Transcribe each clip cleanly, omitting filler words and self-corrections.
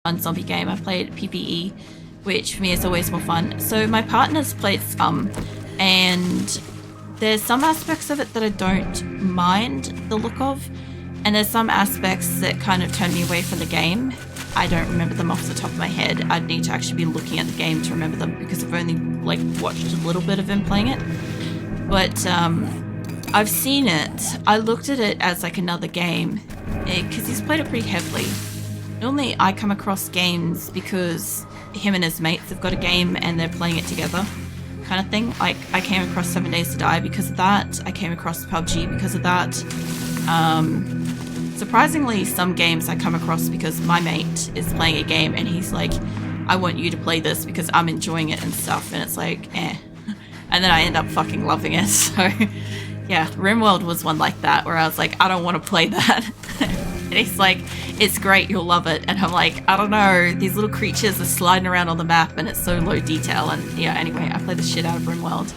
One zombie game. I've played PvE, which for me is always more fun. So my partner's played Scum, and there's some aspects of it that I don't mind the look of, and there's some aspects that kind of turn me away from the game. I don't remember them off the top of my head. I'd need to actually be looking at the game to remember them because I've only watched a little bit of him playing it. But I've seen it. I looked at it as another game because he's played it pretty heavily. Normally I come across games because him and his mates have got a game and they're playing it together kind of thing. I came across 7 Days to Die because of that. I came across PUBG because of that. Surprisingly, some games I come across because my mate is playing a game and he's like, I want you to play this because I'm enjoying it and stuff, and it's eh. And then I end up fucking loving it. So yeah, RimWorld was one like that where I was like, I don't want to play that. And he's like, it's great, you'll love it. And I'm like, I don't know, these little creatures are sliding around on the map and it's so low detail. And yeah, anyway, I play the shit out of RimWorld.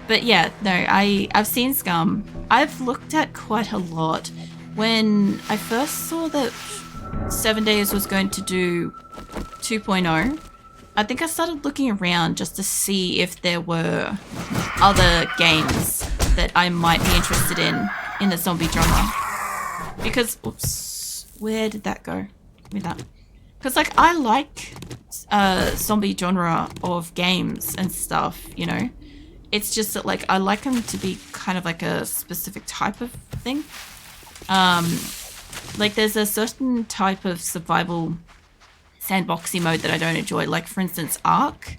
But yeah, no, I've seen Scum. I've looked at quite a lot. When I first saw that 7 Days was going to do 2.0, I think I started looking around just to see if there were other games that I might be interested in the zombie genre. Because, oops, where did that go? With that. Because I like zombie genre of games and stuff, you know. It's just that I like them to be kind of a specific type of thing. There's a certain type of survival sandboxy mode that I don't enjoy. For instance, Ark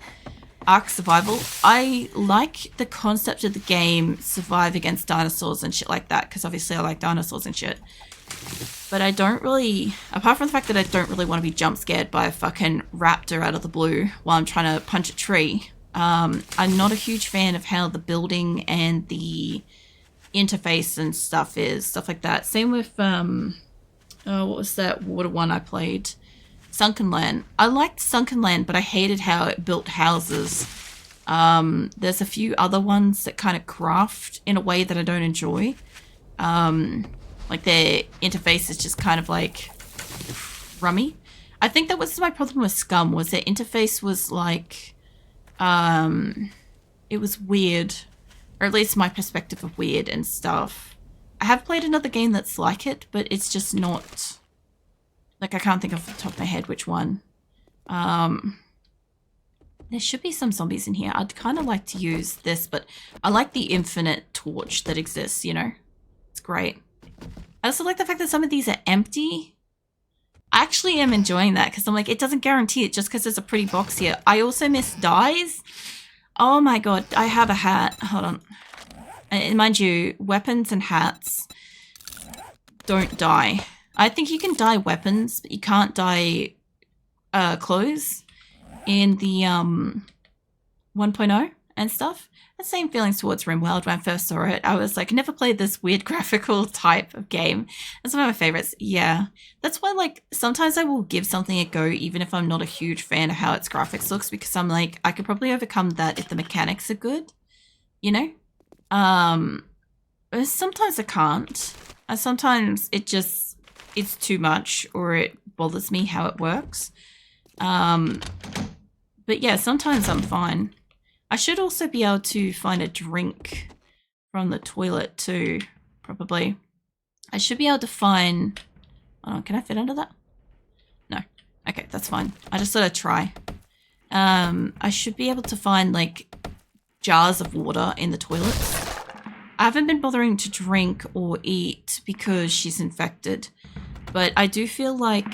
Survival. I like the concept of the game survive against dinosaurs and shit like that, because obviously I like dinosaurs and shit. But I don't really, apart from the fact that I don't really want to be jump scared by a fucking raptor out of the blue while I'm trying to punch a tree. I'm not a huge fan of how the building and the interface and stuff like that. Same with, what was that water one I played? Sunken Land. I liked Sunken Land, but I hated how it built houses. There's a few other ones that kind of craft in a way that I don't enjoy. Their interface is just kind of rummy. I think that was my problem with Scum, was their interface was it was weird, or at least my perspective of weird and stuff. I have played another game that's like it, but it's just not, I can't think off the top of my head which one. There should be some zombies in here. I'd kind of like to use this, but I like the infinite torch that exists, you know? It's great. I also like the fact that some of these are empty. I actually am enjoying that because I'm it doesn't guarantee it just because there's a pretty box here. I also miss dyes. Oh my god, I have a hat. Hold on. And mind you, weapons and hats don't die. I think you can dye weapons, but you can't dye clothes in the 1.0 and stuff. The same feelings towards RimWorld when I first saw it. I was never played this weird graphical type of game. That's one of my favorites. Yeah. That's why, sometimes I will give something a go even if I'm not a huge fan of how its graphics looks, because I'm I could probably overcome that if the mechanics are good, you know? Sometimes I can't. Sometimes it's too much, or it bothers me how it works. But yeah, sometimes I'm fine. I should also be able to find a drink from the toilet too, probably. I should be able to find... Oh, can I fit under that? No. Okay, that's fine. I just thought I'd try. I should be able to find, jars of water in the toilets. I haven't been bothering to drink or eat because she's infected. But I do feel in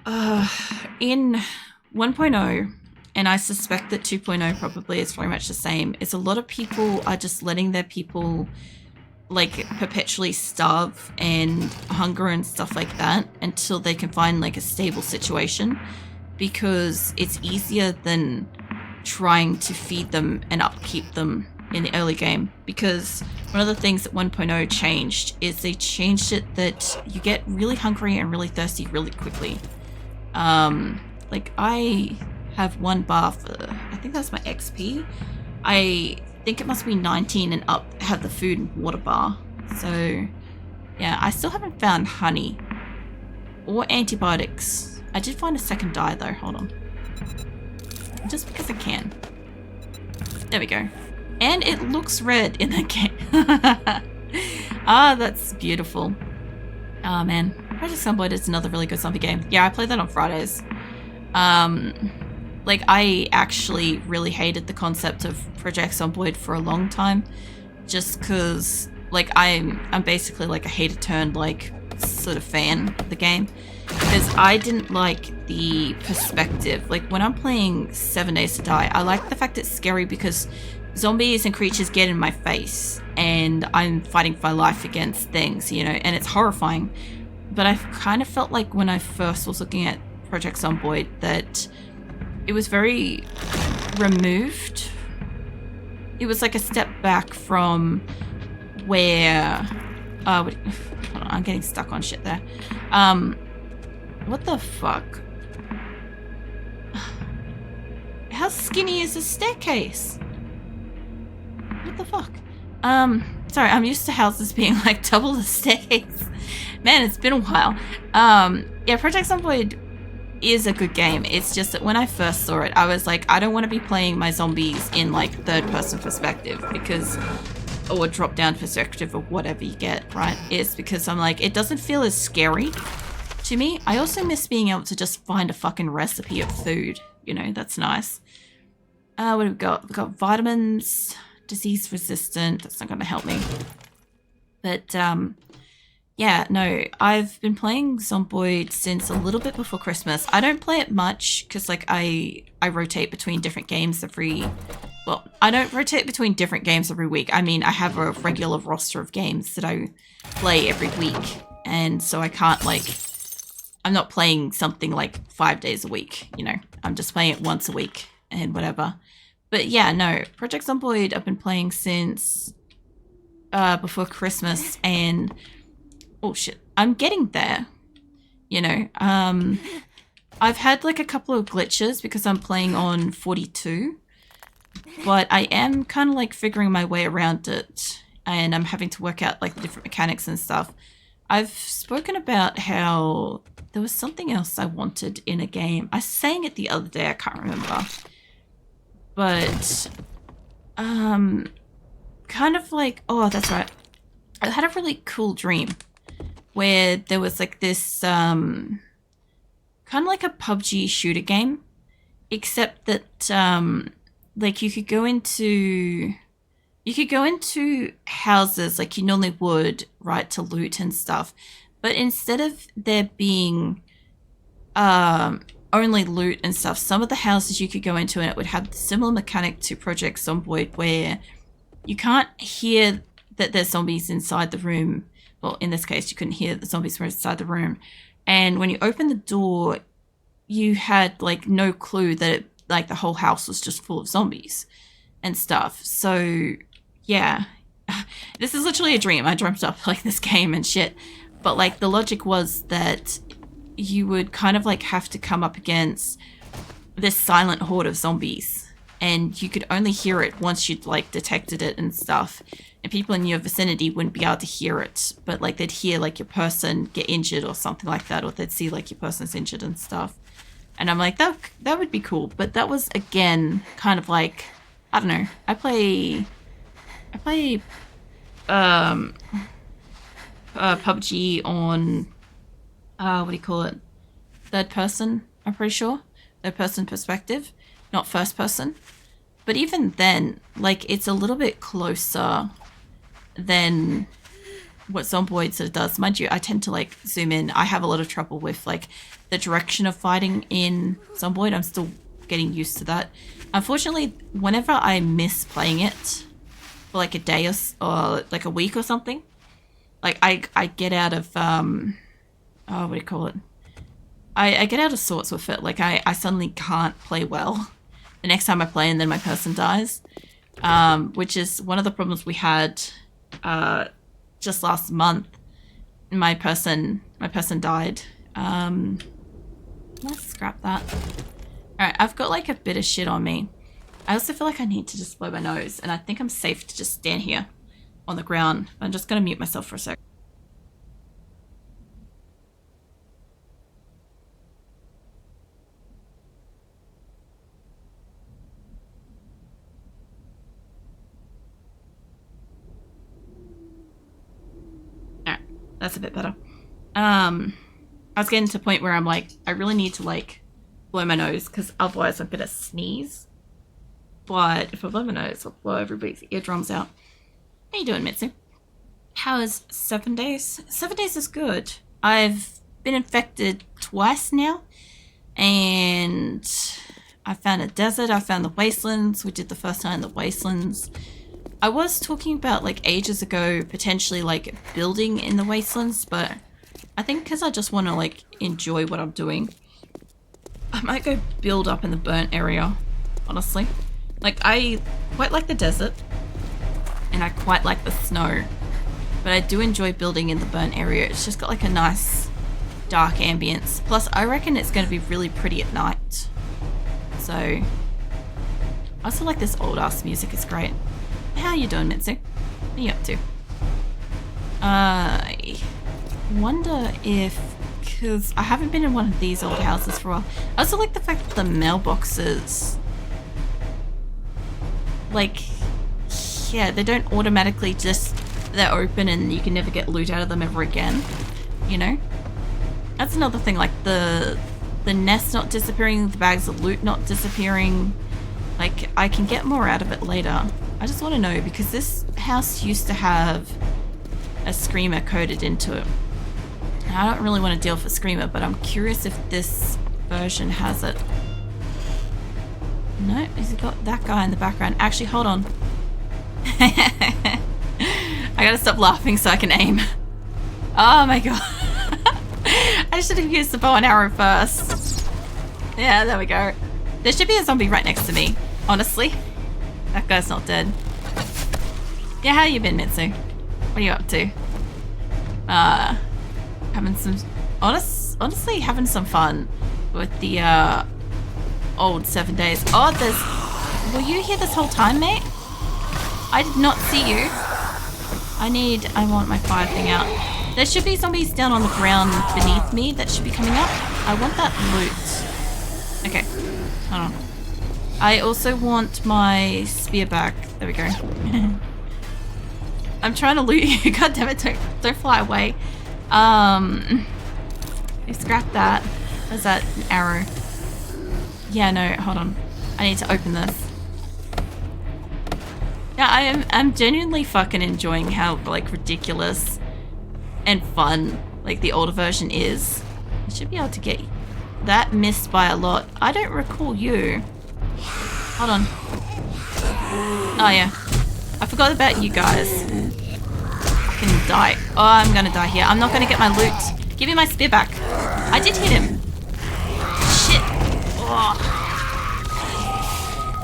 1.0... and I suspect that 2.0 probably is very much the same, is a lot of people are just letting their people perpetually starve and hunger and stuff like that until they can find a stable situation, because it's easier than trying to feed them and upkeep them in the early game. Because one of the things that 1.0 changed is they changed it that you get really hungry and really thirsty really quickly. I have one bar for, I think that's my XP. I think it must be 19 and up have the food and water bar. So yeah, I still haven't found honey. or antibiotics. I did find a second dye though, hold on. Just because I can. There we go. And it looks red in the game. Ah, that's beautiful. Oh man, Project Zomboid is another really good zombie game. Yeah, I played that on Fridays. Like I actually really hated the concept of Project Zomboid for a long time, just because like I'm basically like a hater turned like sort of fan of the game, because I didn't like the perspective. Like when I'm playing 7 Days to Die, I like the fact it's scary because zombies and creatures get in my face and I'm fighting for my life against things, you know, and it's horrifying. But I kind of felt like when I first was looking at Project Zomboid that it was very removed. It was like a step back from where hold on, I'm getting stuck on shit there. What the fuck? How skinny is the staircase? What the fuck? Sorry, I'm used to houses being like double the staircase. Man, it's been a while. Yeah, Project Zomboid is a good game. It's just that when I first saw it, I was like, I don't want to be playing my zombies in like third person perspective because, or drop down perspective or whatever you get, right? It's because I'm like, it doesn't feel as scary to me. I also miss being able to just find a fucking recipe of food. You know, that's nice. What do we got? We've got vitamins, disease resistant. That's not going to help me. But, yeah, no, I've been playing Zomboid since a little bit before Christmas. I don't play it much because, like, I rotate between different games every... Well, I don't rotate between different games every week. I mean, I have a regular roster of games that I play every week. And so I can't, like... I'm not playing something like 5 days a week, you know. I'm just playing it once a week and whatever. But yeah, no, Project Zomboid I've been playing since before Christmas, and oh shit, I'm getting there. You know, I've had like a couple of glitches because I'm playing on 42, but I am kind of like figuring my way around it, and I'm having to work out like the different mechanics and stuff. I've spoken about how there was something else I wanted in a game. I was saying it the other day, I can't remember. But, kind of like, oh, that's right. I had a really cool dream where there was like this, kind of like a PUBG shooter game, except that, like you could go into houses like you normally would, right, to loot and stuff. But instead of there being, only loot and stuff, some of the houses you could go into and it would have a similar mechanic to Project Zomboid where you can't hear that there's zombies inside the room. Well, in this case, you couldn't hear the zombies were inside the room. And when you open the door, you had like no clue that it, like the whole house was just full of zombies and stuff. So yeah, this is literally a dream. I dreamt up like this game and shit. But like the logic was that you would kind of like have to come up against this silent horde of zombies, and you could only hear it once you'd like detected it and stuff, and people in your vicinity wouldn't be able to hear it, but like they'd hear like your person get injured or something like that, or they'd see like your person's injured and stuff. And I'm like, that would be cool. But that was again kind of like, I don't know, I play PUBG on what do you call it, third person, I'm pretty sure, third person perspective, not first person. But even then, like, it's a little bit closer than what Zomboid sort of does. Mind you, I tend to like zoom in. I have a lot of trouble with like the direction of fighting in Zomboid. I'm still getting used to that. Unfortunately, whenever I miss playing it for like a day or like a week or something, like I get out of what do you call it? I get out of sorts with it. Like I suddenly can't play well the next time I play, and then my person dies, which is one of the problems we had just last month. My person died. Let's scrap that. All right, I've got like a bit of shit on me. I also feel like I need to just blow my nose, and I think I'm safe to just stand here on the ground. I'm just gonna mute myself for a sec. That's a bit better. I was getting to a point where I'm like, I really need to like blow my nose because otherwise I'm gonna sneeze. But if I blow my nose, I'll blow everybody's eardrums out. How you doing, Mitsu? How is 7 days? 7 days is good. I've been infected twice now, and I found a desert. I found the wastelands. We did the first time in the wastelands. I was talking about like ages ago potentially like building in the wastelands, but I think because I just want to like enjoy what I'm doing, I might go build up in the burnt area, honestly. Like I quite like the desert and I quite like the snow, but I do enjoy building in the burnt area. It's just got like a nice dark ambience. Plus I reckon it's going to be really pretty at night. So I also like this old ass music, it's great. How you doing, Mitsu? What are you up to? I wonder if, because I haven't been in one of these old houses for a while. I also like the fact that the mailboxes, like, yeah, they don't automatically just, they're open and you can never get loot out of them ever again, you know? That's another thing, like the nest not disappearing, the bags of loot not disappearing. Like, I can get more out of it later. I just want to know, because this house used to have a screamer coded into it. And I don't really want to deal with a screamer, but I'm curious if this version has it. No, has it got that guy in the background? Actually, hold on. I gotta stop laughing so I can aim. Oh my god. I should have used the bow and arrow first. Yeah, there we go. There should be a zombie right next to me, honestly. That guy's not dead. Yeah, how you been, Mitsu? What are you up to? Having some... honestly, having some fun with the, old 7 days. Oh, there's... Were you here this whole time, mate? I did not see you. I want my fire thing out. There should be zombies down on the ground beneath me that should be coming up. I want that loot. Okay, hold on. I also want my spear back. There we go. I'm trying to loot you. God damn it, don't fly away. I scrapped that. Where's that arrow? Yeah, no, hold on. I need to open this. Yeah, I'm genuinely fucking enjoying how like ridiculous and fun like the older version is. I should be able to get that missed by a lot. I don't recall you. Hold on. Oh yeah. I forgot about you guys. I can die. Oh, I'm gonna die here. I'm not gonna get my loot. Give me my spear back. I did hit him. Shit.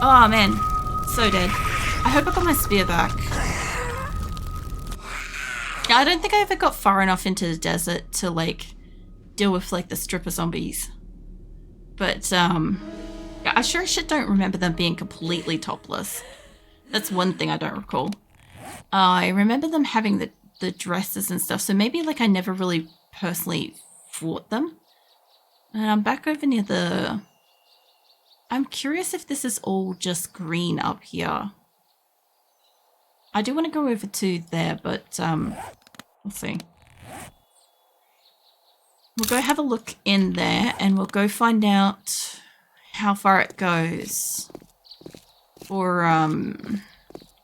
Oh man. So dead. I hope I got my spear back. Yeah, I don't think I ever got far enough into the desert to like deal with like the stripper zombies. But yeah, I sure as shit don't remember them being completely topless. That's one thing I don't recall. I remember them having the dresses and stuff, so maybe like I never really personally fought them. And I'm back over near the... I'm curious if this is all just green up here. I do want to go over to there, but let's see. We'll go have a look in there and we'll go find out how far it goes. Or,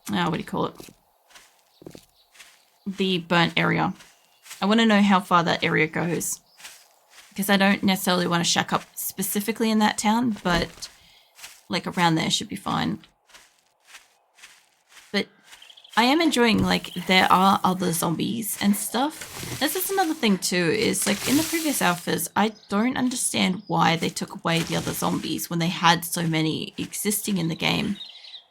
what do you call it? The burnt area. I want to know how far that area goes. Because I don't necessarily want to shack up specifically in that town, but like around there should be fine. But I am enjoying, like, there are other zombies and stuff. This is another thing too, is like in the previous alphas, I don't understand why they took away the other zombies when they had so many existing in the game.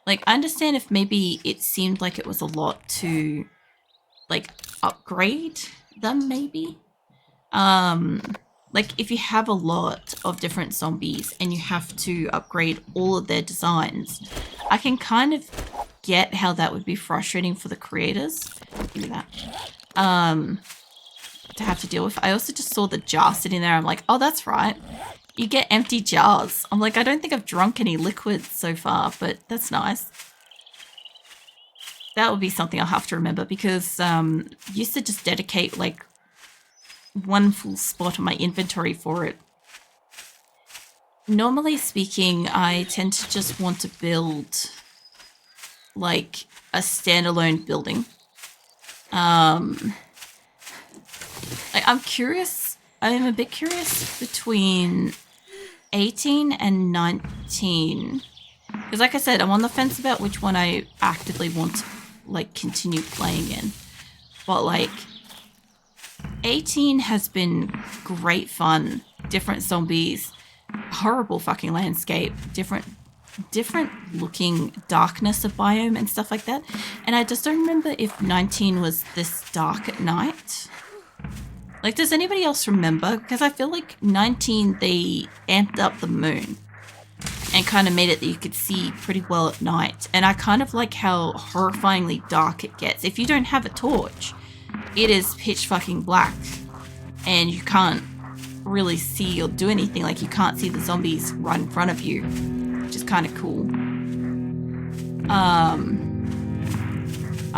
Like, I understand if maybe it seemed like it was a lot to, like, upgrade them, maybe. Like, if you have a lot of different zombies and you have to upgrade all of their designs, I can kind of get how that would be frustrating for the creators. Give me that. To have to deal with. I also just saw the jar sitting there. I'm like, oh, that's right. You get empty jars. I'm like, I don't think I've drunk any liquids so far, but that's nice. That will be something I'll have to remember because used to just dedicate like one full spot on my inventory for it. Normally speaking, I tend to just want to build like a standalone building. I'm curious. I'm a bit curious between 18 and 19. Because like I said, I'm on the fence about which one I actively want to like continue playing in. But like 18 has been great fun. Different zombies, horrible fucking landscape, different looking darkness of biome and stuff like that. And I just don't remember if 19 was this dark at night. Like, does anybody else remember? Because I feel like 19, they amped up the moon and kind of made it that you could see pretty well at night. And I kind of like how horrifyingly dark it gets. If you don't have a torch, it is pitch fucking black and you can't really see or do anything. Like, you can't see the zombies right in front of you, which is kind of cool. I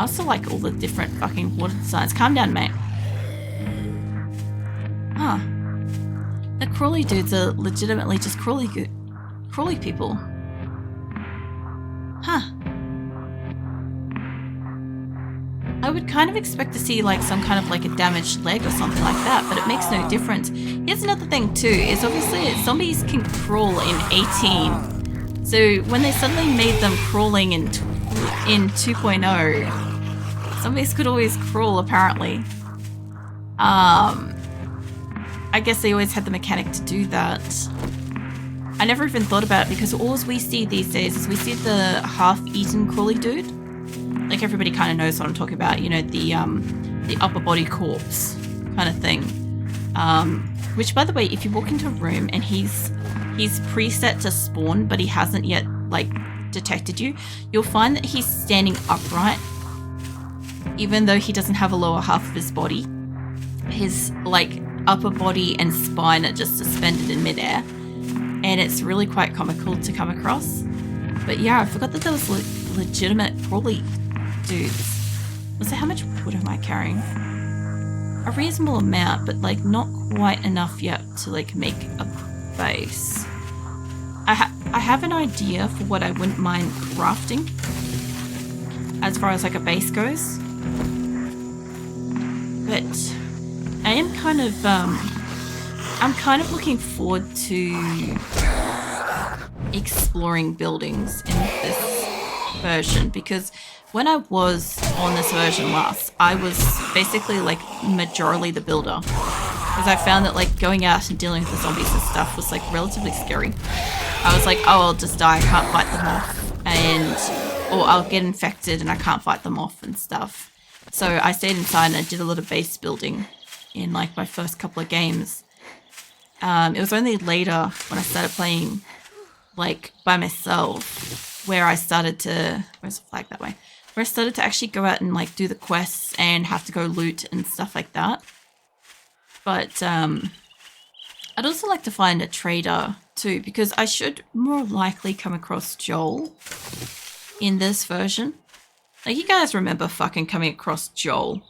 also like all the different fucking water designs. Calm down, mate. Huh. The crawly dudes are legitimately just crawly people. Huh. I would kind of expect to see like some kind of like a damaged leg or something like that, but it makes no difference. Here's another thing too, is obviously zombies can crawl in 18. So when they suddenly made them crawling in 2.0, zombies could always crawl apparently. I guess they always had the mechanic to do that. I never even thought about it because all we see these days is we see the half-eaten crawly dude. Like, everybody kind of knows what I'm talking about, you know, the upper body corpse kind of thing. Which, by the way, if you walk into a room and he's preset to spawn, but he hasn't yet like detected you, you'll find that he's standing upright, even though he doesn't have a lower half of his body. His like upper body and spine are just suspended in midair, and it's really quite comical to come across. But yeah, I forgot that there was legitimate crawly dudes. So how much wood am I carrying? A reasonable amount, but like not quite enough yet to like make a base. I have an idea for what I wouldn't mind crafting as far as like a base goes, but I am kind of I'm kind of looking forward to exploring buildings in this version, because when I was on this version last, I was basically like majorly the builder, because I found that like going out and dealing with the zombies and stuff was like relatively scary. I was like, oh, I'll just die, I can't fight them off, or I'll get infected and I can't fight them off and stuff. So I stayed inside and I did a lot of base building in like my first couple of games. It was only later when I started playing like by myself where I started to, where's the flag that way? Where I started to actually go out and like do the quests and have to go loot and stuff like that. But I'd also like to find a trader too, because I should more likely come across Joel in this version. Like, you guys remember fucking coming across Joel,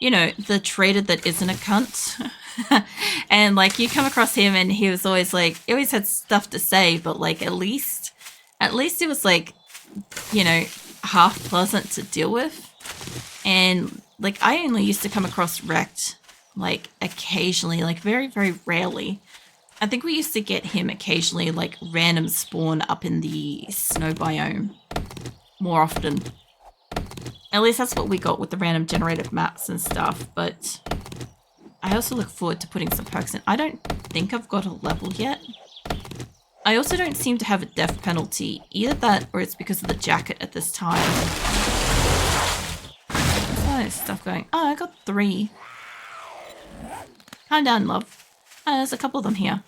you know, the trader that isn't a cunt. And like, you come across him and he was always like, he always had stuff to say, but like at least it was like, you know, half pleasant to deal with. And like, I only used to come across Wrecked like occasionally, like very, very rarely. I think we used to get him occasionally, like random spawn up in the snow biome more often. At least that's what we got with the random generated maps and stuff, but I also look forward to putting some perks in. I don't think I've got a level yet. I also don't seem to have a death penalty. Either that or it's because of the jacket at this time. What's all this stuff going? Oh, I got 3. Calm down, love. Oh, there's a couple of them here.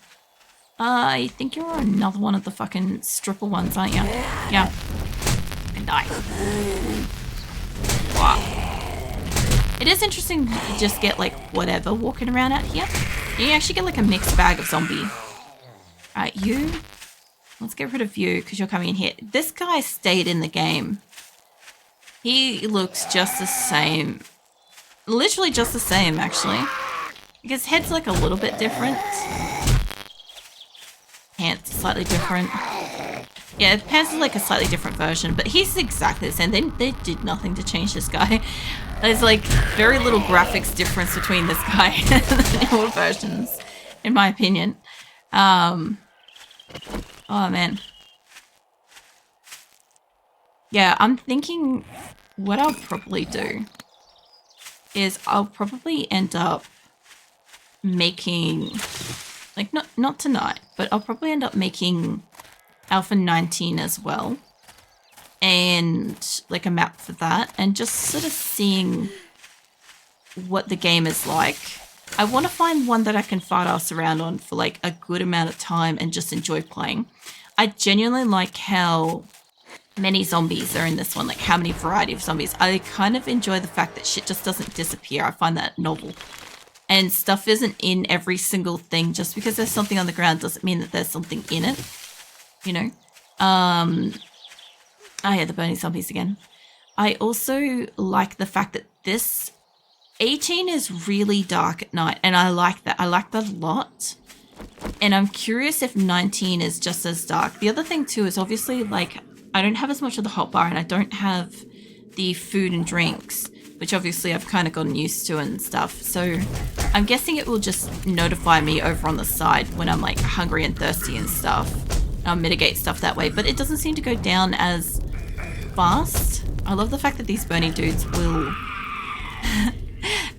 I think you're another one of the fucking stripper ones, aren't you? Yeah. And die. Wow. It is interesting to just get like whatever walking around out here. You actually get like a mixed bag of zombie. Alright, you. Let's get rid of you because you're coming in here. This guy stayed in the game. He looks just the same. Literally just the same, actually. Because head's like a little bit different. Pants slightly different. Yeah, Pants is like a slightly different version, but he's exactly the same. They did nothing to change this guy. There's like very little graphics difference between this guy and the newer versions, in my opinion. Oh man. Yeah, I'm thinking what I'll probably do is I'll probably end up making, like, not tonight, but I'll probably end up making Alpha 19 as well, and like a map for that, and just sort of seeing what the game is like. I want to find one that I can fart ass around on for like a good amount of time and just enjoy playing. I genuinely like how many zombies are in this one, like how many variety of zombies. I kind of enjoy the fact that shit just doesn't disappear. I find that novel. And stuff isn't in every single thing. Just because there's something on the ground doesn't mean that there's something in it. You know? Oh yeah, the burning zombies again. I also like the fact that this 18 is really dark at night, and I like that. I like that a lot. And I'm curious if 19 is just as dark. The other thing too is obviously, like, I don't have as much of the hotbar, and I don't have the food and drinks, which obviously I've kind of gotten used to and stuff. So I'm guessing it will just notify me over on the side when I'm like hungry and thirsty and stuff. I'll mitigate stuff that way, but it doesn't seem to go down as fast. I love the fact that these burning dudes will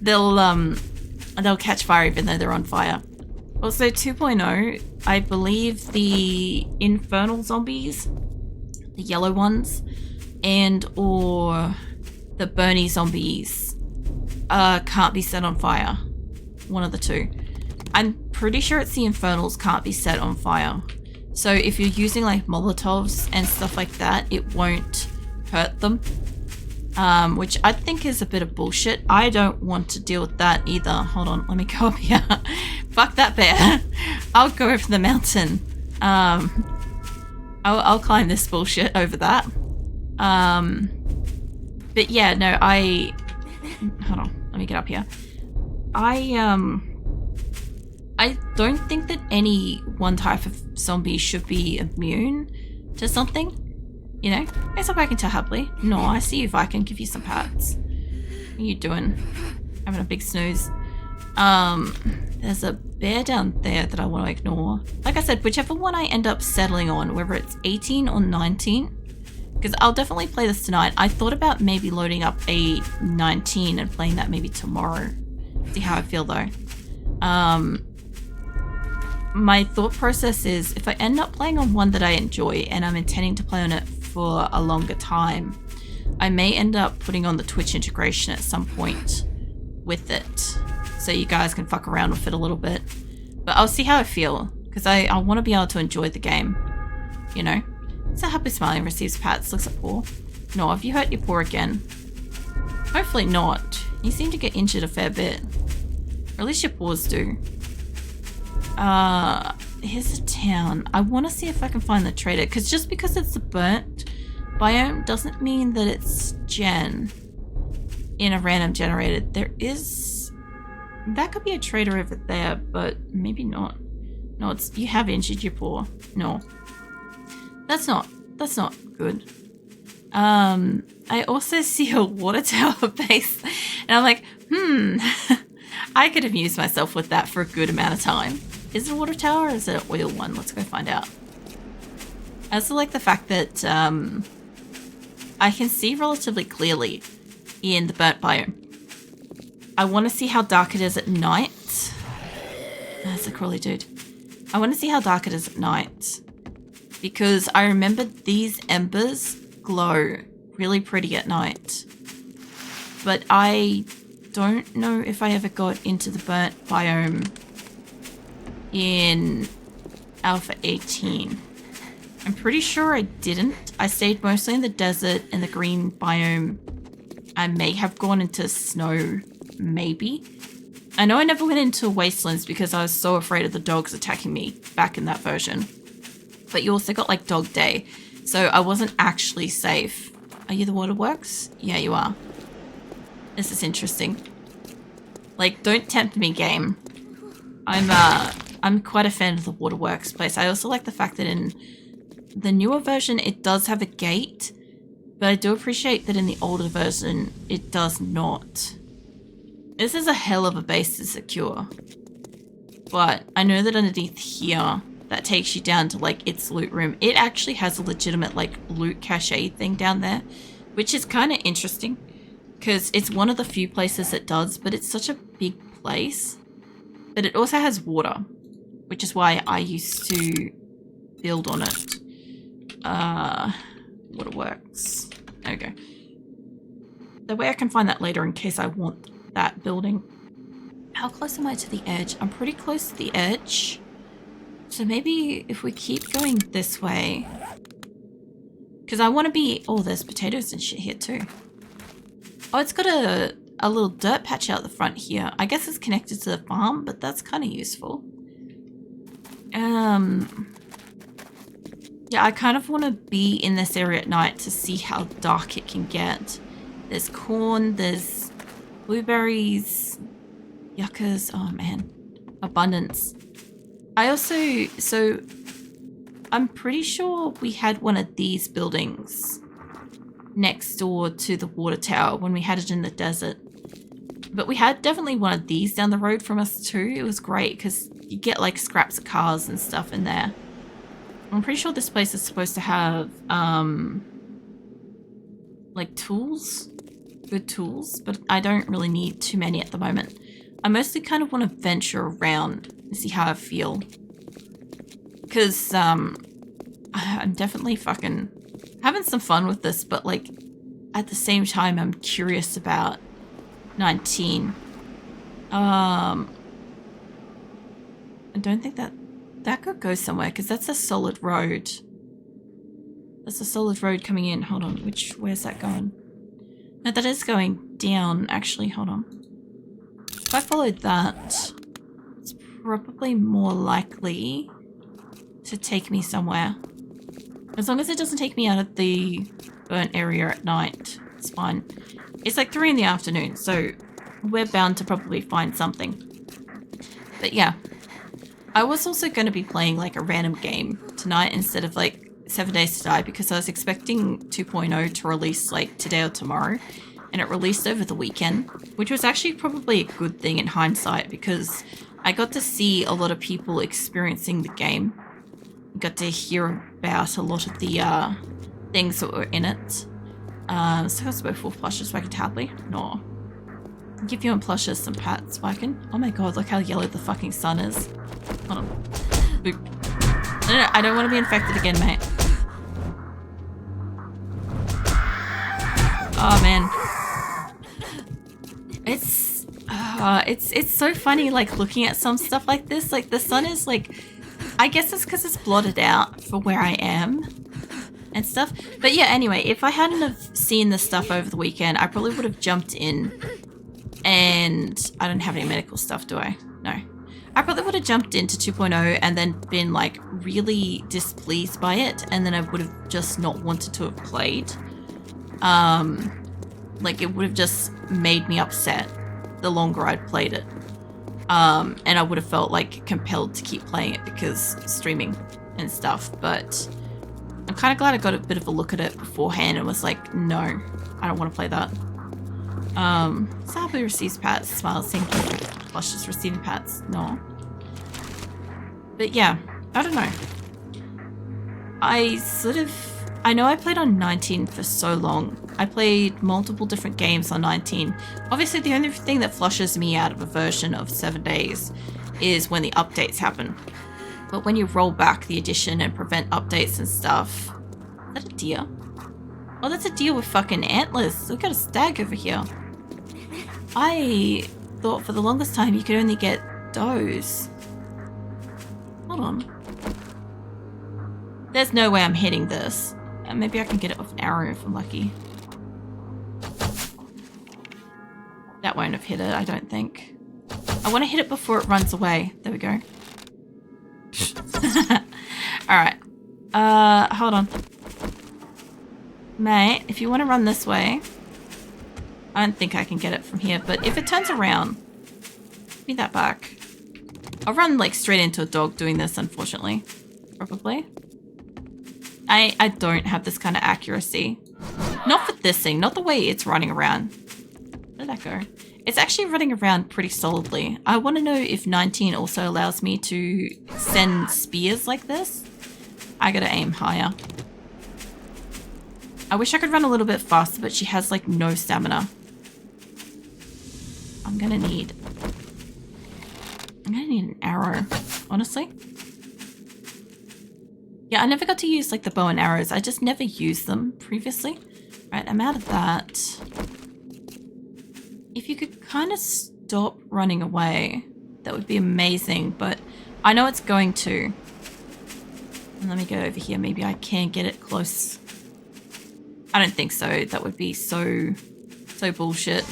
they'll catch fire even though they're on fire. Also 2.0, I believe the infernal zombies, the yellow ones, and or the burny zombies can't be set on fire. One of the two. I'm pretty sure it's the infernals can't be set on fire. So if you're using like Molotovs and stuff like that, it won't hurt them. Which I think is a bit of bullshit. I don't want to deal with that either. Hold on, let me go up here. Fuck that bear. I'll go over the mountain. I'll climb this bullshit over that. But yeah, no, hold on, let me get up here. I don't think that any one type of zombie should be immune to something. You know? Guess up I can tell happily. No, I see you, Viking. Give you some pats. What are you doing? Having a big snooze. There's a bear down there that I want to ignore. Like I said, whichever one I end up settling on, whether it's 18 or 19, because I'll definitely play this tonight. I thought about maybe loading up a 19 and playing that maybe tomorrow. See how I feel though. My thought process is if I end up playing on one that I enjoy and I'm intending to play on it for a longer time, I may end up putting on the Twitch integration at some point with it, so you guys can fuck around with it a little bit. But I'll see how I feel, because I want to be able to enjoy the game, you know? So happy smiling receives pats, looks at paw. No, have you hurt your paw again? Hopefully not. You seem to get injured a fair bit. Or at least your paws do. Here's a town. I want to see if I can find the trader, because just because it's a burnt biome doesn't mean that it's gen in a random generated. There is, that could be a trader over there, but maybe not. No, it's, you have injured your paw. No, that's not good. I also see a water tower base, and I'm like, I could amuse myself with that for a good amount of time. Is it a water tower or is it an oil one? Let's go find out. I also like the fact that I can see relatively clearly in the burnt biome. I want to see how dark it is at night. That's a crawly dude. I want to see how dark it is at night, because I remember these embers glow really pretty at night. But I don't know if I ever got into the burnt biome in Alpha 18. I'm pretty sure I didn't. I stayed mostly in the desert and the green biome. I may have gone into snow, maybe. I know I never went into wastelands because I was so afraid of the dogs attacking me back in that version. But you also got like dog day, so I wasn't actually safe. Are you the waterworks? Yeah, you are. This is interesting. Like, don't tempt me, game. I'm quite a fan of the waterworks place. I also like the fact that in the newer version it does have a gate, but I do appreciate that in the older version it does not. This is a hell of a base to secure, but I know that underneath here that takes you down to like its loot room. It actually has a legitimate like loot cache thing down there, which is kind of interesting because it's one of the few places that does, but it's such a big place. But it also has water, which is why I used to build on it. Waterworks. There we go. The way I can find that later in case I want that building. How close am I to the edge? I'm pretty close to the edge. So maybe if we keep going this way, because I want to be, oh, there's potatoes and shit here too. Oh, it's got a little dirt patch out the front here. I guess it's connected to the farm, but that's kind of useful. Yeah, I kind of want to be in this area at night to see how dark it can get. There's corn, there's blueberries, yuccas, oh man, abundance. I also, so I'm pretty sure we had one of these buildings next door to the water tower when we had it in the desert. But we had definitely one of these down the road from us too. It was great because you get like scraps of cars and stuff in there. I'm pretty sure this place is supposed to have like tools, good tools, but I don't really need too many at the moment. I mostly kind of want to venture around and see how I feel. Because I'm definitely fucking having some fun with this, but like at the same time I'm curious about 19. I don't think that could go somewhere because that's a solid road. That's a solid road coming in. Hold on, where's that going? No, that is going down actually. Hold on. If I followed that, it's probably more likely to take me somewhere. As long as it doesn't take me out of the burnt area at night, it's fine. It's like 3 in the afternoon, so we're bound to probably find something. But yeah, I was also going to be playing like a random game tonight instead of like 7 Days to Die because I was expecting 2.0 to release like today or tomorrow, and it released over the weekend, which was actually probably a good thing in hindsight because I got to see a lot of people experiencing the game. Got to hear about a lot of the things that were in it. So I suppose 4 plushes so I can happily. No. Give you on plushes some pats, Wacken. Oh my god, look how yellow the fucking sun is. Hold on. Boop. No, I don't want to be infected again, mate. Oh man. It's so funny like looking at some stuff like this. Like the sun is like, I guess it's because it's blotted out for where I am and stuff. But yeah, anyway, if I hadn't have seen this stuff over the weekend, I probably would have jumped in and I don't have any medical stuff, do I? No. I probably would have jumped into 2.0 and then been like really displeased by it, and then I would have just not wanted to have played. Like it would have just made me upset the longer I'd played it. And I would have felt like compelled to keep playing it because streaming and stuff, but I'm kind of glad I got a bit of a look at it beforehand and was like, no, I don't want to play that. Sabu receives pats, smiles, thank you. Plushes receiving pats, no. But yeah, I don't know. I know I played on 19 for so long. I played multiple different games on 19. Obviously, the only thing that flushes me out of a version of 7 days is when the updates happen. But when you roll back the edition and prevent updates and stuff... Is that a deer? Oh, that's a deer with fucking antlers. Look at a stag over here. I thought for the longest time you could only get does. Hold on. There's no way I'm hitting this. Maybe I can get it off an arrow if I'm lucky. That won't have hit it, I don't think. I want to hit it before it runs away. There we go. Alright. Hold on. Mate, if you want to run this way... I don't think I can get it from here, but if it turns around... Give me that back. I'll run like straight into a dog doing this, unfortunately. Probably. I don't have this kind of accuracy. Not for this thing, not the way it's running around. Where did that go? It's actually running around pretty solidly. I want to know if 19 also allows me to send spears like this. I gotta aim higher. I wish I could run a little bit faster, but she has like no stamina. I'm gonna need an arrow, honestly. Yeah, I never got to use like the bow and arrows. I just never used them previously. Right, I'm out of that. If you could kind of stop running away, that would be amazing, but I know it's going to. And let me go over here. Maybe I can get it close. I don't think so. That would be so bullshit.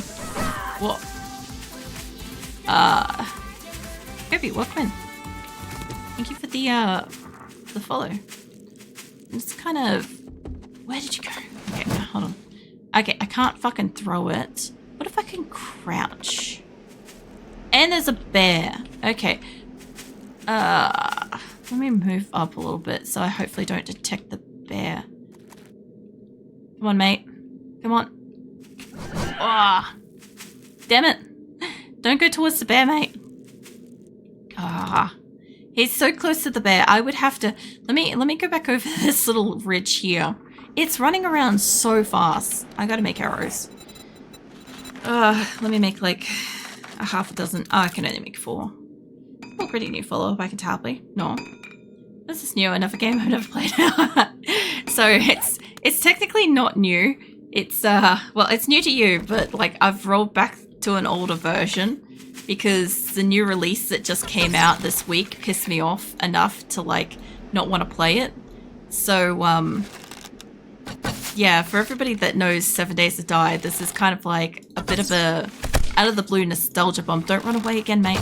What? Kobe, welcome in. Thank you for the follow. It's kind of... Where did you go? Okay, hold on. Okay, I can't fucking throw it. What if I can crouch? And there's a bear. Okay. Let me move up a little bit so I hopefully don't detect the bear. Come on, mate. Come on. Ah, damn it. Don't go towards the bear, mate. Ah. He's so close to the bear. I would have to... Let me go back over this little ridge here. It's running around so fast. I gotta make arrows. Let me make like a half a dozen. Oh, I can only make 4. Oh, pretty new follow-up. I can tell me. No. This is new. Another game I've never played. So it's technically not new. It's well, it's new to you, but like I've rolled back to an older version because the new release that just came out this week pissed me off enough to like not want to play it. So yeah, for everybody that knows 7 Days to Die, this is kind of like a bit of a out of the blue nostalgia bomb. Don't run away again, mate.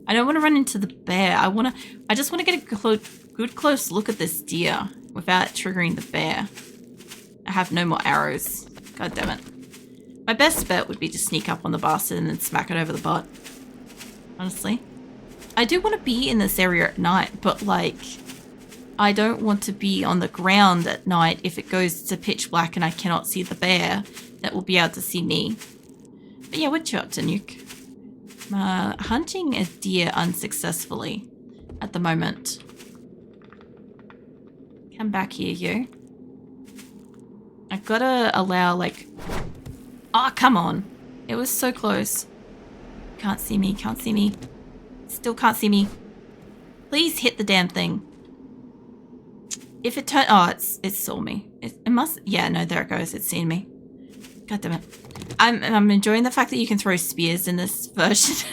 I don't want to run into the bear. I just want to get a good close look at this deer without triggering the bear. I have no more arrows. God damn it. My best bet would be to sneak up on the bastard and then smack it over the butt. Honestly. I do want to be in this area at night, but like, I don't want to be on the ground at night if it goes to pitch black and I cannot see the bear that will be able to see me. But yeah, what you up to, Nuke? Hunting a deer unsuccessfully at the moment. Come back here, you. I've got to allow, like... Oh, come on. It was so close. Can't see me, can't see me. Still can't see me. Please hit the damn thing. If it turned... Oh, it saw me. It must... Yeah, no, there it goes. It's seen me. God damn it. I'm enjoying the fact that you can throw spears in this version.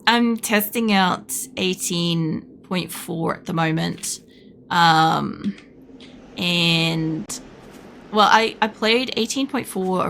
I'm testing out 18.4 at the moment. And... Well, I played 18.4